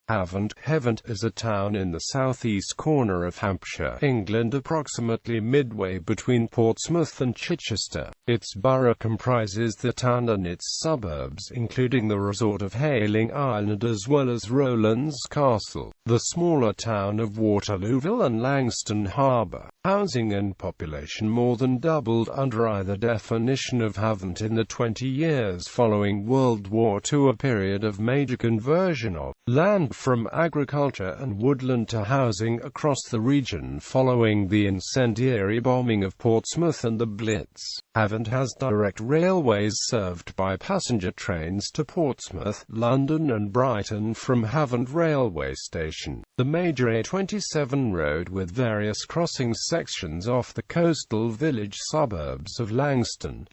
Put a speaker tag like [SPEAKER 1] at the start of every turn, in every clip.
[SPEAKER 1] ʻhævənt is a town in the southeast corner of Hampshire, England, approximately midway between Portsmouth and Chichester. Its borough comprises the town and its suburbs, including the resort of Hayling Island as well as Rowland's castle, the smaller town of Waterlooville and Langstone Harbour. Housing and population more than doubled under either definition of ʻhævənt in the 20 years following World War II, a period of major conversion of land from agriculture and woodland to housing across the region following the incendiary bombing of Portsmouth and The Blitz.Havant has direct railways served by passenger trains to Portsmouth, London and Brighton from ʻhævənt railway station, the major A27 road with various crossing sections off the coastal village suburbs of Langstone,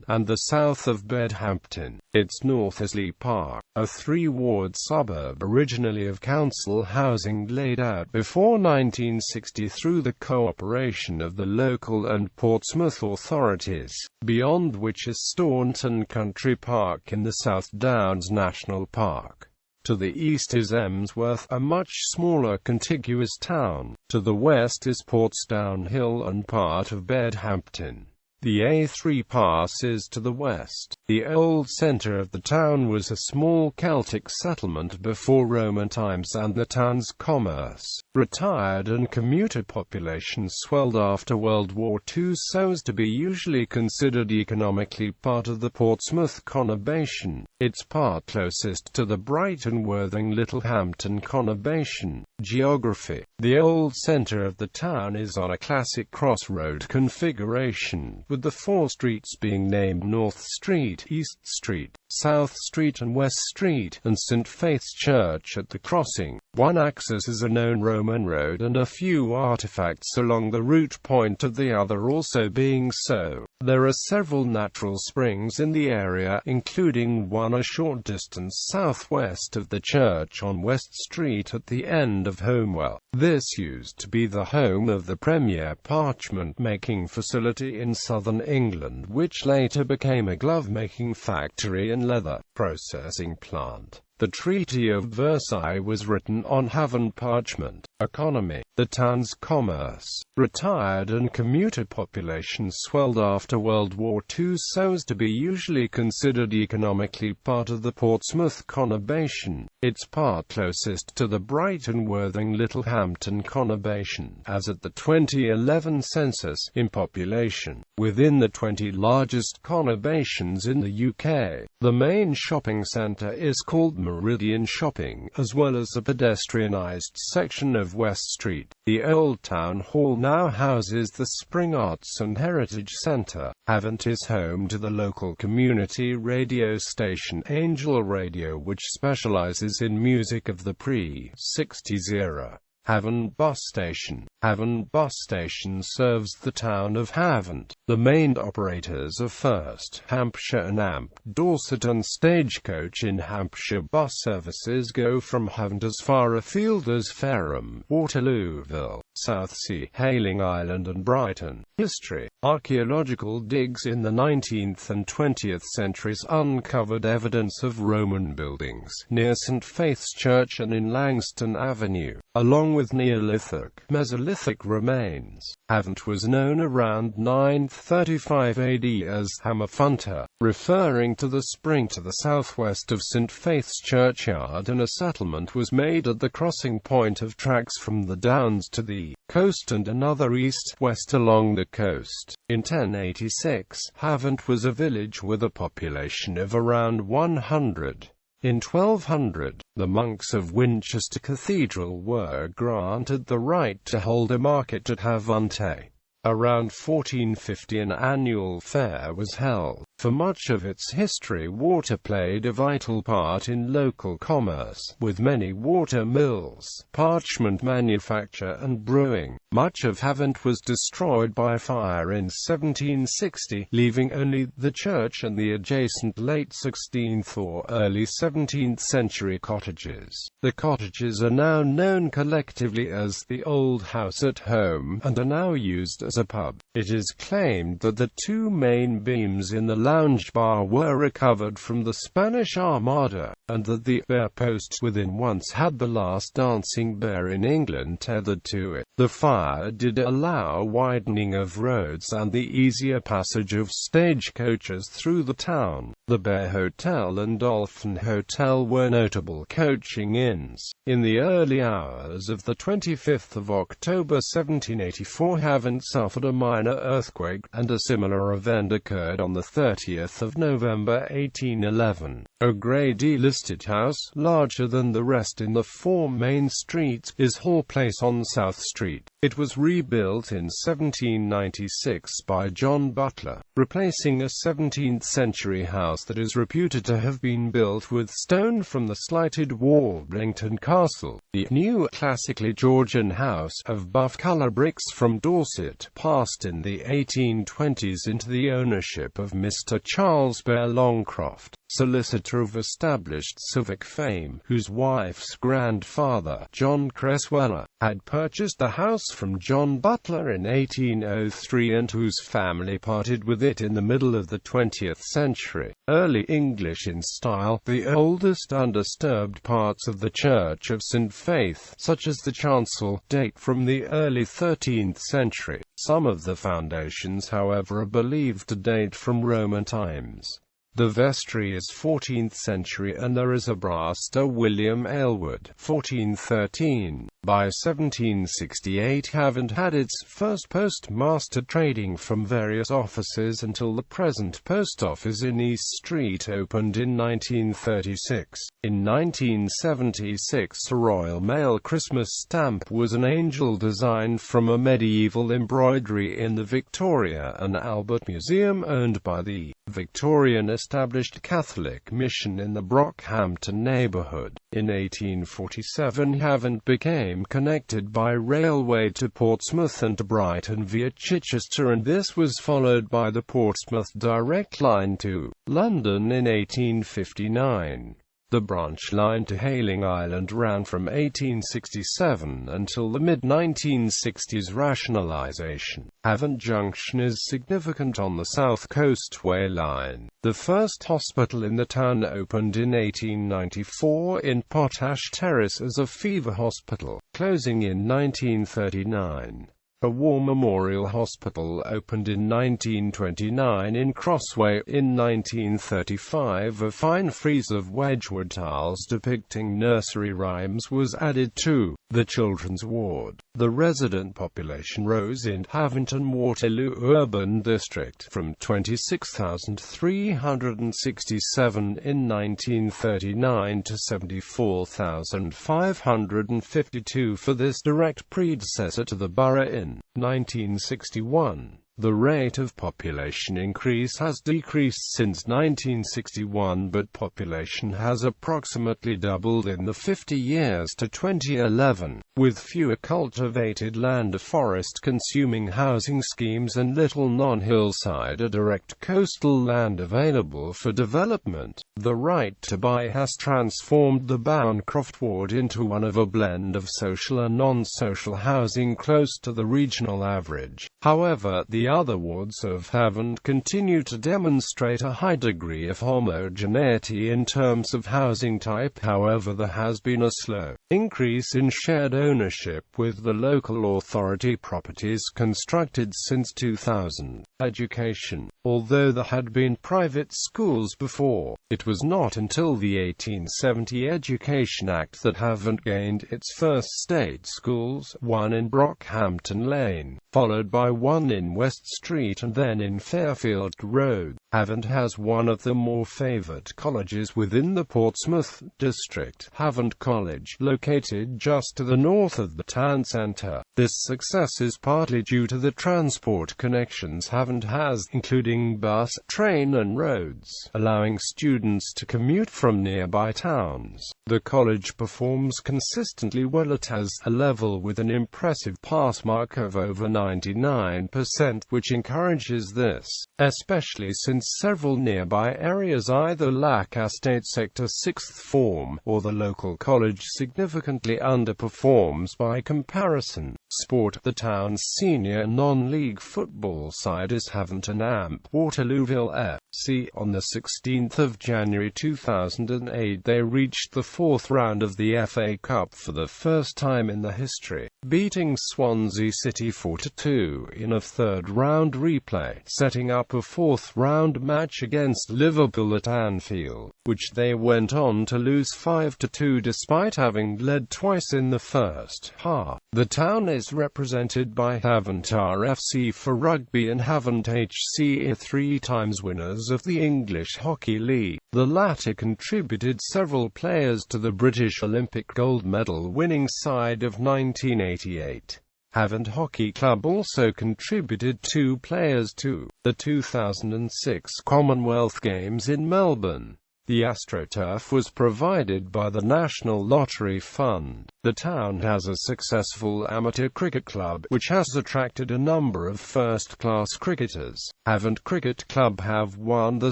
[SPEAKER 1] and the south of Bedhampton. Its north is Lee Park, a 3-ward suburb originally of council housing laid out before 1960 through the cooperation of the local and Portsmouth authorities, beyond which is Staunton Country Park in the South Downs National Park. To the east is Emsworth, a much smaller contiguous town. To the west is Portsdown Hill and part of Bedhampton. The A3 passes to the west. The old centre of the town was a small Celtic settlement before Roman times, and the town's commerce, retired and commuter population swelled after World War II so as to be usually considered economically part of the Portsmouth conurbation, its part closest to the Brighton Worthing Littlehampton conurbation. Geography. The old centre of the town is on a classic crossroad configuration, with the 4 streets being named North Street, East Street, South Street and West Street, and St. Faith's Church at the crossing. One access is a known Roman road and a few artifacts along the route point of the other also being so. There are several natural springs in the area, including one a short distance southwest of the church on West Street at the end of Homewell. This used to be the home of the premier parchment-making facility in southern England, which later became a glove-making factory and leather processing plant. The Treaty of Versailles was written on ʻhævənt parchment. Economy. The town's commerce, retired and commuter population swelled after World War II so as to be usually considered economically part of the Portsmouth conurbation, its part closest to the Brighton Worthing Littlehampton conurbation, as at the 2011 census, in population. Within the 20 largest conurbations in the UK, the main shopping centre is called Meridian Shopping, as well as a pedestrianised section of West Street. The old town hall now houses the Spring Arts and Heritage Centre. ʻhævənt is home to the local community radio station Angel Radio, which specialises in music of the pre-60s era. ʻhævənt Bus Station. ʻhævənt Bus Station serves the town of ʻhævənt. The main operators are First Hampshire and Amp Dorset, and Stagecoach in Hampshire. Bus services go from ʻhævənt as far afield as Fareham, Waterlooville, Southsea, Hayling Island and Brighton. History. Archaeological digs in the 19th and 20th centuries uncovered evidence of Roman buildings near St. Faith's Church and in Langstone Avenue, along with Neolithic, Mesolithic remains. ʻhævənt was known around 935 AD as ʻhævənt, referring to the spring to the southwest of St. Faith's churchyard, and a settlement was made at the crossing point of tracks from the Downs to the coast and another east-west along the coast. In 1086, ʻhævənt was a village with a population of around 100. In 1200, the monks of Winchester Cathedral were granted the right to hold a market at ʻhævənt. Around 1450 an annual fair was held. For much of its history, water played a vital part in local commerce, with many water mills, parchment manufacture and brewing. Much of ʻhævənt was destroyed by fire in 1760, leaving only the church and the adjacent late 16th or early 17th century cottages. The cottages are now known collectively as the Old House at Home, and are now used as a pub. It is claimed that the two main beams in the lounge bar were recovered from the Spanish Armada, and that the bear post within once had the last dancing bear in England tethered to it. The fire did allow widening of roads and the easier passage of stagecoaches through the town. The Bear Hotel and Dolphin Hotel were notable coaching inns. In the early hours of the 25th of October 1784, ʻhævənt suffered a minor earthquake, and a similar event occurred on the 30th of November 1811. A Grade D listed house, larger than the rest in the four main streets, is Hall Place on South Street. It was rebuilt in 1796 by John Butler, replacing a 17th-century house that is reputed to have been built with stone from the slighted Warblington Castle. The new classically Georgian house, of buff-colour bricks from Dorset, passed in the 1820s into the ownership of Mr. Charles Bear Longcroft, solicitor of established civic fame, whose wife's grandfather, John Cresswell, had purchased the house from John Butler in 1803 and whose family parted with it in the middle of the 20th century. Early English in style, the oldest undisturbed parts of the Church of St. Faith, such as the chancel, date from the early 13th century. Some of the foundations, however, are believed to date from Roman times. The vestry is 14th century and there is a brass to William Aylward, 1413. By 1768 ʻhævənt had its first postmaster trading from various offices until the present post office in East Street opened in 1936. In 1976 a Royal Mail Christmas stamp was an angel designed from a medieval embroidery in the Victoria and Albert Museum owned by the Victorian established Catholic mission in the Brockhampton neighbourhood. In 1847 ʻhævənt became connected by railway to Portsmouth and Brighton via Chichester, and this was followed by the Portsmouth direct line to London in 1859. The branch line to Hayling Island ran from 1867 until the mid-1960s rationalisation. ʻhævənt Junction is significant on the South Coastway Line. The first hospital in the town opened in 1894 in Potash Terrace as a fever hospital, closing in 1939. A War Memorial Hospital opened in 1929 in Crossway. In 1935 a fine frieze of Wedgwood tiles depicting nursery rhymes was added to the children's ward. The resident population rose in ʻhævənt and Waterloo urban district from 26,367 in 1939 to 74,552 for this direct predecessor to the borough in 1961. The rate of population increase has decreased since 1961, but population has approximately doubled in the 50 years to 2011, with fewer cultivated land, a forest-consuming housing schemes and little non-hillside or direct coastal land available for development. The right to buy has transformed the Bowncroft ward into one of a blend of social and non-social housing close to the regional average. However, the other wards of ʻhævənt continue to demonstrate a high degree of homogeneity in terms of housing type. However, there has been a slow increase in shared ownership with the local authority properties constructed since 2000. Education. Although there had been private schools before, it was not until the 1870 Education Act that ʻhævənt gained its first state schools, one in Brockhampton Lane, followed by one in West West Street and then in Fairfield Road. ʻhævənt has one of the more favoured colleges within the Portsmouth district, ʻhævənt College, located just to the north of the town centre. This success is partly due to the transport connections ʻhævənt has, including bus, train and roads, allowing students to commute from nearby towns. The college performs consistently well. It has a level with an impressive pass mark of over 99%, which encourages this, especially since several nearby areas either lack a state sector sixth form, or the local college significantly underperforms by comparison. Sport. The town's senior non-league football side is ʻhævənt and Amp Waterlooville FC. On the 16th of January 2008 they reached the fourth round of the FA Cup for the first time in the history, beating Swansea City 4-2 in a third-round replay, setting up a fourth-round match against Liverpool at Anfield, which they went on to lose 5-2 despite having led twice in the first half. The town is represented by ʻhævənt RFC for rugby and ʻhævənt HC are 3 times winners of the English Hockey League. The latter contributed several players to the British Olympic gold medal winning side of 1988. ʻhævənt Hockey Club also contributed 2 players to the 2006 Commonwealth Games in Melbourne. The AstroTurf was provided by the National Lottery Fund. The town has a successful amateur cricket club, which has attracted a number of first-class cricketers. ʻhævənt Cricket Club have won the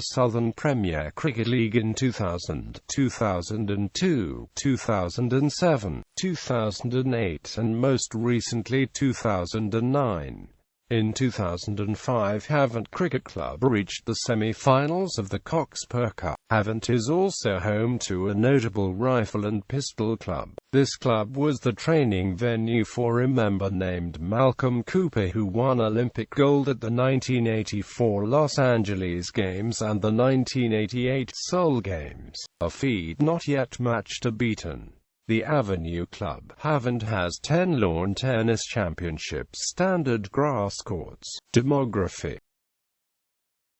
[SPEAKER 1] Southern Premier Cricket League in 2000, 2002, 2007, 2008 and most recently 2009. In 2005 ʻhævənt Cricket Club reached the semi-finals of the Cockspur Cup. ʻhævənt is also home to a notable rifle and pistol club. This club was the training venue for a member named Malcolm Cooper who won Olympic gold at the 1984 Los Angeles Games and the 1988 Seoul Games, a feat not yet matched or beaten. The Avenue Club, ʻhævənt has 10 lawn tennis championships, standard grass courts. Demography.